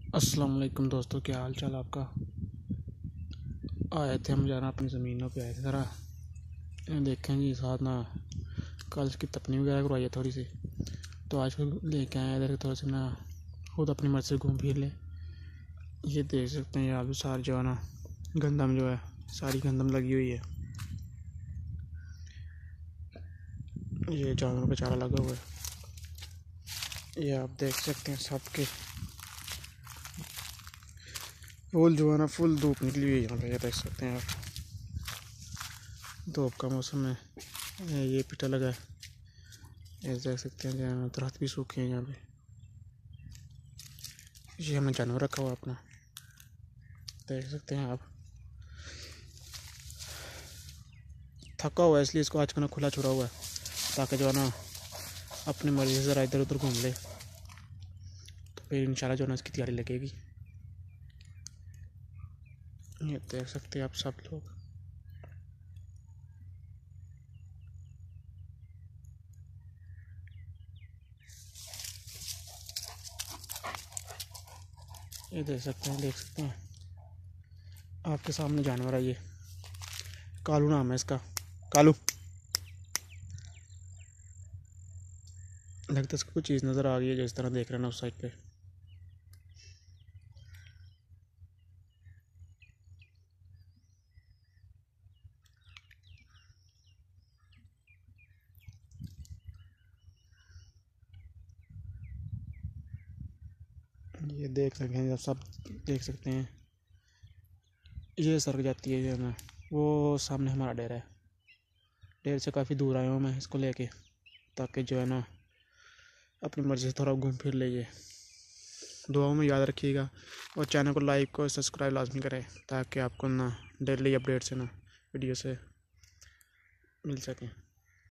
अस्सलाम वालेकुम दोस्तों, क्या हाल चाल आपका। आए थे हम जाना अपनी ज़मीनों पे आए थे ज़रा देखें जी साथ ना। कल की तपनी वगैरह करवाई है थोड़ी सी, तो आज फिर लेके आए इधर थोड़ा सा ना, खुद अपनी मर्ज़ी से घूम फिर ले। ये देख सकते हैं आप भी सारी जो है ना गंदम जो है सारी गंदम लगी हुई है। ये जानवरों का चारा लगा हुआ है, ये आप देख सकते हैं सबके फुल जो है ना फुल धूप निकली हुई है यहाँ पे। ये देख सकते हैं आप, धूप का मौसम है। ये पिटा लगा है, ये देख सकते हैं जो है ना दरख्त भी सूखे हैं यहाँ पे। ये हमने जानवर रखा हुआ अपना, देख सकते हैं आप। थका हुआ है इसलिए इसको आज का ना खुला छोड़ा हुआ है, ताकि जो है ना अपनी मर्ज़ी से ज़रा इधर उधर घूम ले, तो फिर इंशाल्लाह जो है ना इसकी तैयारी लगेगी। ये देख सकते हैं आप सब लोग। ये देख सकते हैं आपके सामने जानवर है। ये कालू नाम है इसका, कालू। लगता है इसको कुछ चीज़ नज़र आ रही है जो इस तरह देख रहे हैं ना उस साइड पे। ये देख सकते हैं आप सब, देख सकते हैं ये सरक जाती है जो है ना, वो सामने हमारा डेरा है। डेरे से काफ़ी दूर आया हूँ मैं इसको लेके, ताकि जो है ना अपनी मर्ज़ी से थोड़ा घूम फिर लीजिए। दुआओं में याद रखिएगा और चैनल को लाइक और सब्सक्राइब लाजमी करें, ताकि आपको ना डेली अपडेट से ना वीडियो से मिल सकें।